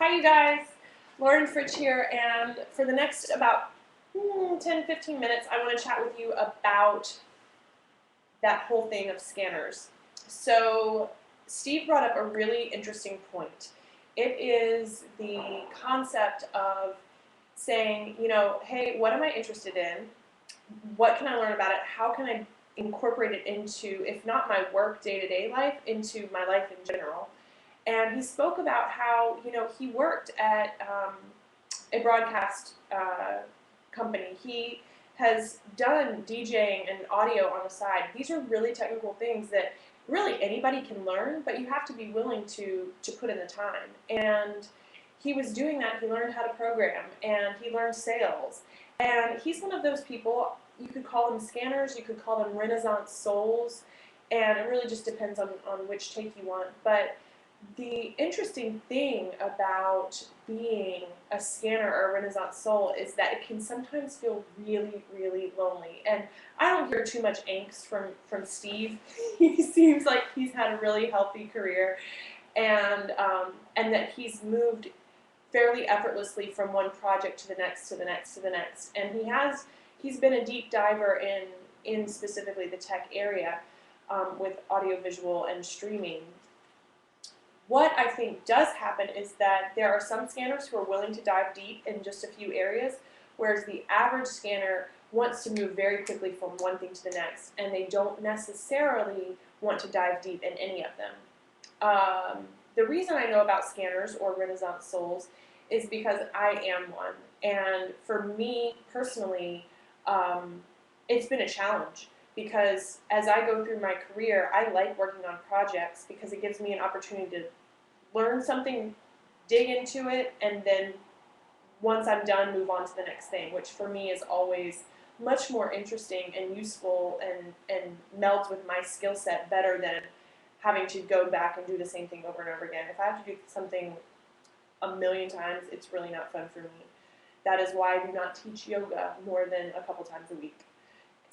Hi you guys, Lauren Fritsch here, and for the next about 10-15 minutes I want to chat with you about that whole thing of scanners. So Steve brought up a really interesting point. It is the concept of saying, hey, what am I interested in? What can I learn about it? How can I incorporate it into, if not my work day-to-day life, into my life in general? And he spoke about how, he worked at a broadcast company. He has done DJing and audio on the side. These are really technical things that really anybody can learn, but you have to be willing to put in the time. And he was doing that. He learned how to program, and he learned sales. And he's one of those people, you could call them scanners, you could call them Renaissance souls, and it really just depends on which take you want. But the interesting thing about being a scanner or a Renaissance soul is that it can sometimes feel really, really lonely. And I don't hear too much angst from Steve. He seems like he's had a really healthy career, and that he's moved fairly effortlessly from one project to the next, to the next, to the next. And he's been a deep diver in specifically the tech area with audiovisual and streaming. What I think does happen is that there are some scanners who are willing to dive deep in just a few areas, whereas the average scanner wants to move very quickly from one thing to the next, and they don't necessarily want to dive deep in any of them. The reason I know about scanners or Renaissance souls is because I am one, and for me personally, it's been a challenge. Because as I go through my career, I like working on projects because it gives me an opportunity to learn something, dig into it, and then once I'm done, move on to the next thing, which for me is always much more interesting and useful and melds with my skill set better than having to go back and do the same thing over and over again. If I have to do something a million times, it's really not fun for me. That is why I do not teach yoga more than a couple times a week.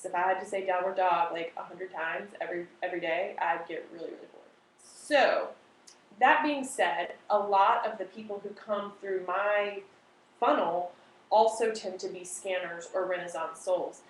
If I had to say downward dog like 100 times every day, I'd get really, really bored. So, that being said, a lot of the people who come through my funnel also tend to be scanners or Renaissance souls.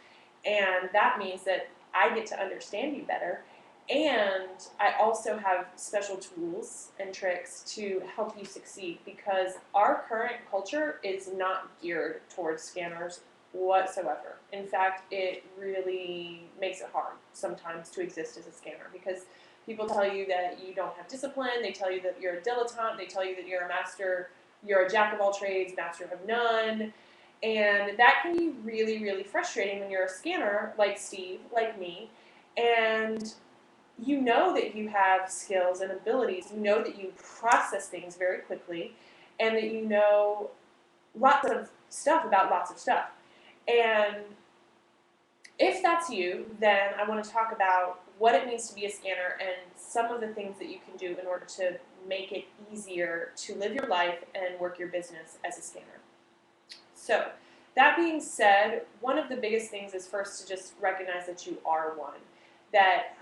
And that means that I get to understand you better, and I also have special tools and tricks to help you succeed, because our current culture is not geared towards scanners whatsoever. In fact, it really makes it hard sometimes to exist as a scanner, because people tell you that you don't have discipline, they tell you that you're a dilettante, they tell you that you're a master, you're a jack of all trades, master of none, and that can be really, really frustrating when you're a scanner like Steve, like me, and you know that you have skills and abilities, you know that you process things very quickly, and that you know lots of stuff about lots of stuff. And if that's you, then I want to talk about what it means to be a scanner and some of the things that you can do in order to make it easier to live your life and work your business as a scanner. So, that being said, one of the biggest things is first to just recognize that you are one. That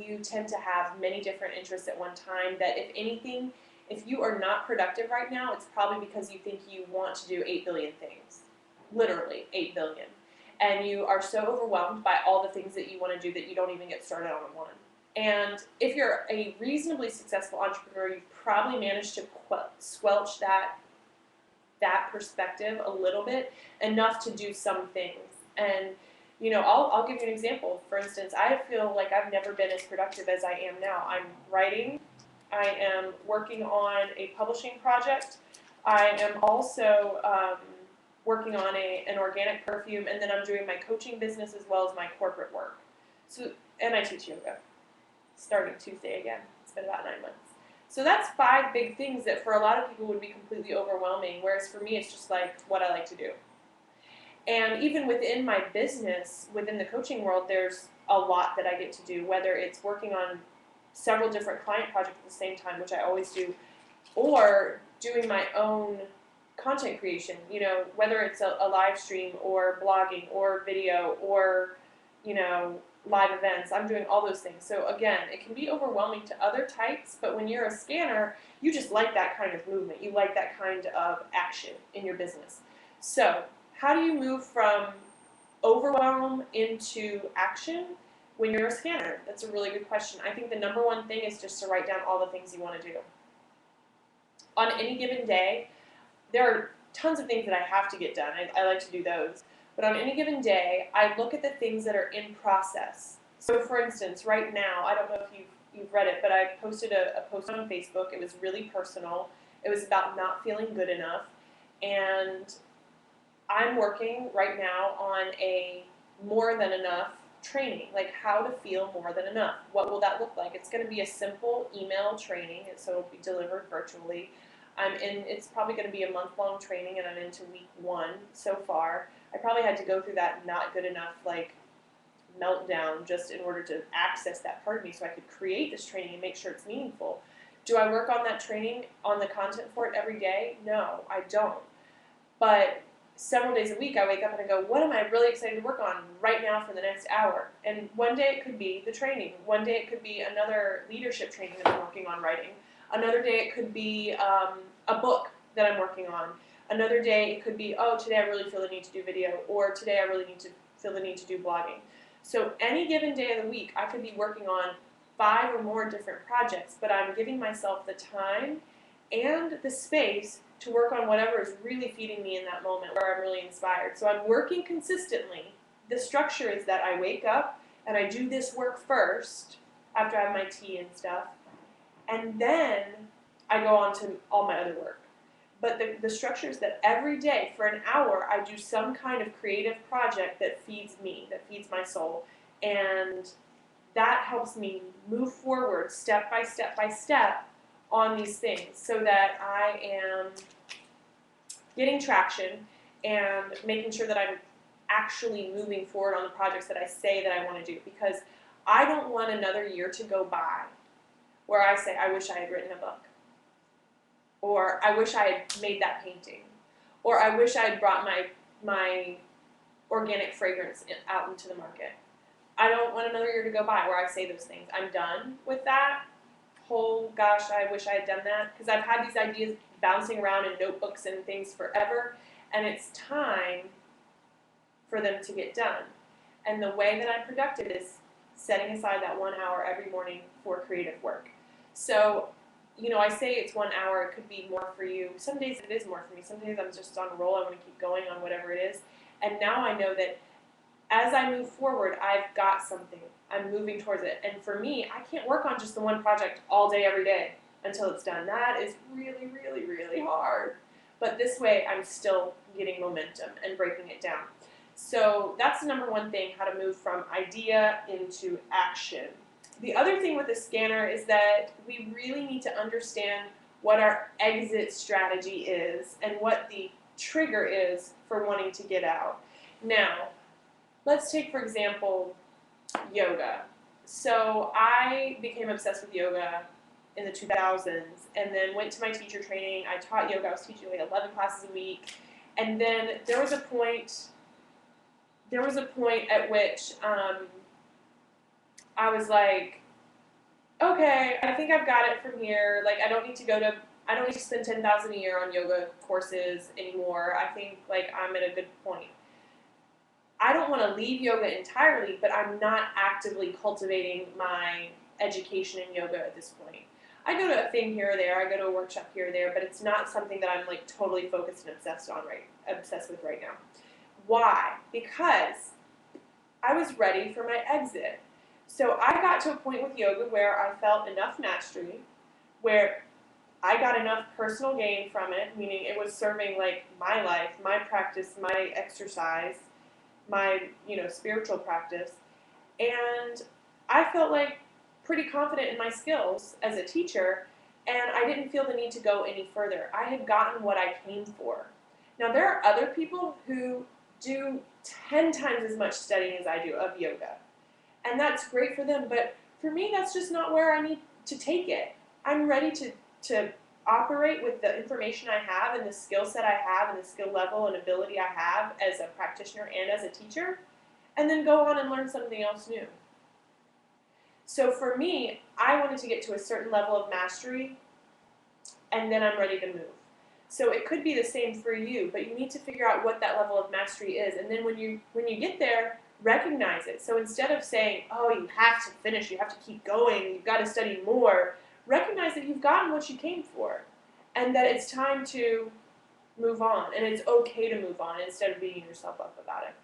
you tend to have many different interests at one time, that if anything, if you are not productive right now, it's probably because you think you want to do 8 billion things. Literally 8 billion. And you are so overwhelmed by all the things that you want to do that you don't even get started on one. And if you're a reasonably successful entrepreneur, you've probably managed to squelch that perspective a little bit, enough to do some things. And I'll give you an example. For instance, I feel like I've never been as productive as I am now. I'm writing, I am working on a publishing project, I am also working on an organic perfume, and then I'm doing my coaching business as well as my corporate work. So, and I teach yoga, starting Tuesday again. It's been about 9 months. So that's 5 big things that for a lot of people would be completely overwhelming, whereas for me it's just like what I like to do. And even within my business, within the coaching world, there's a lot that I get to do, whether it's working on several different client projects at the same time, which I always do, or doing my own content creation, whether it's a live stream or blogging or video or, live events. I'm doing all those things. So again, it can be overwhelming to other types, but when you're a scanner, you just like that kind of movement. You like that kind of action in your business. So how do you move from overwhelm into action when you're a scanner? That's a really good question. I think the number one thing is just to write down all the things you want to do. On any given day, there are tons of things that I have to get done. I like to do those. But on any given day, I look at the things that are in process. So for instance, right now, I don't know if you've read it, but I posted a post on Facebook. It was really personal. It was about not feeling good enough. And I'm working right now on a more than enough training, like how to feel more than enough. What will that look like? It's going to be a simple email training, and so it'll be delivered virtually. It's probably going to be a month-long training, and I'm into week 1 so far. I probably had to go through that not good enough like meltdown just in order to access that part of me so I could create this training and make sure it's meaningful. Do I work on that training, on the content for it every day? No, I don't. But several days a week I wake up and I go, what am I really excited to work on right now for the next hour? And one day it could be the training. One day it could be another leadership training that I'm working on writing. Another day it could be a book that I'm working on. Another day it could be, oh, today I really feel the need to do video, or today I really feel the need to do blogging. So any given day of the week I could be working on 5 or more different projects, but I'm giving myself the time and the space to work on whatever is really feeding me in that moment where I'm really inspired. So I'm working consistently. The structure is that I wake up and I do this work first after I have my tea and stuff, and then I go on to all my other work. But the structure is that every day for an hour I do some kind of creative project that feeds me, that feeds my soul, and that helps me move forward step by step by step on these things so that I am getting traction and making sure that I'm actually moving forward on the projects that I say that I want to do, because I don't want another year to go by where I say, I wish I had written a book, or I wish I had made that painting, or I wish I had brought my organic fragrance out into the market. I don't want another year to go by where I say those things. I'm done with that whole, gosh, I wish I had done that, because I've had these ideas bouncing around in notebooks and things forever, and it's time for them to get done. And the way that I'm productive is setting aside that 1 hour every morning for creative work. So, you know, I say it's 1 hour, it could be more for you. Some days it is more for me. Some days I'm just on a roll, I want to keep going on whatever it is. And now I know that as I move forward, I've got something. I'm moving towards it. And for me, I can't work on just the one project all day, every day until it's done. That is really, really, really hard. But this way, I'm still getting momentum and breaking it down. So that's the number one thing, how to move from idea into action. The other thing with a scanner is that we really need to understand what our exit strategy is and what the trigger is for wanting to get out. Now, let's take, for example, yoga. So I became obsessed with yoga in the 2000s and then went to my teacher training. I taught yoga. I was teaching like 11 classes a week. And then there was a point at which I was like, okay, I think I've got it from here. Like, I don't need to spend $10,000 a year on yoga courses anymore. I think like I'm at a good point. I don't want to leave yoga entirely, but I'm not actively cultivating my education in yoga at this point. I go to a thing here or there, I go to a workshop here or there, but it's not something that I'm like totally focused and obsessed with right now. Why? Because I was ready for my exit. So I got to a point with yoga where I felt enough mastery, where I got enough personal gain from it, meaning it was serving like my life, my practice, my exercise, my, spiritual practice, and I felt like pretty confident in my skills as a teacher, and I didn't feel the need to go any further. I had gotten what I came for. Now, there are other people who do 10 times as much studying as I do of yoga, and that's great for them, but for me, that's just not where I need to take it. I'm ready to operate with the information I have and the skill set I have and the skill level and ability I have as a practitioner and as a teacher, and then go on and learn something else new. So for me, I wanted to get to a certain level of mastery, and then I'm ready to move. So it could be the same for you, but you need to figure out what that level of mastery is, and then when you get there, recognize it. So instead of saying, "Oh, you have to finish, you have to keep going, you've got to study more," recognize that you've gotten what you came for, and that it's time to move on, and it's okay to move on instead of beating yourself up about it.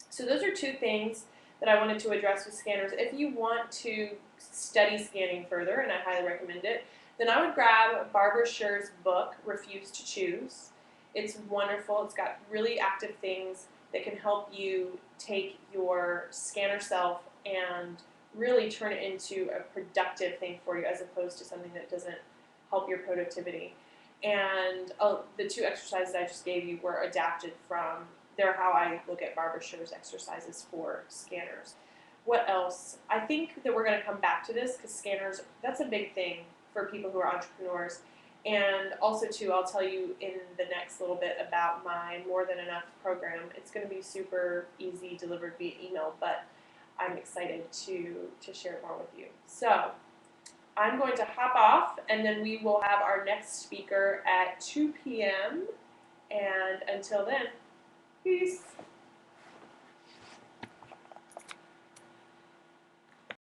So those are two things that I wanted to address with scanners. If you want to study scanning further, and I highly recommend it, then I would grab Barbara Sher's book, Refuse to Choose. It's wonderful. It's got really active things that can help you take your scanner self and really turn it into a productive thing for you as opposed to something that doesn't help your productivity. And the two exercises I just gave you were adapted from, they're how I look at Barbara Sher's exercises for scanners. What else? I think that we're going to come back to this because scanners, that's a big thing for people who are entrepreneurs. And also, too, I'll tell you in the next little bit about my More Than Enough program. It's going to be super easy, delivered via email, but I'm excited to share more with you. So I'm going to hop off, and then we will have our next speaker at 2 p.m. And until then, peace.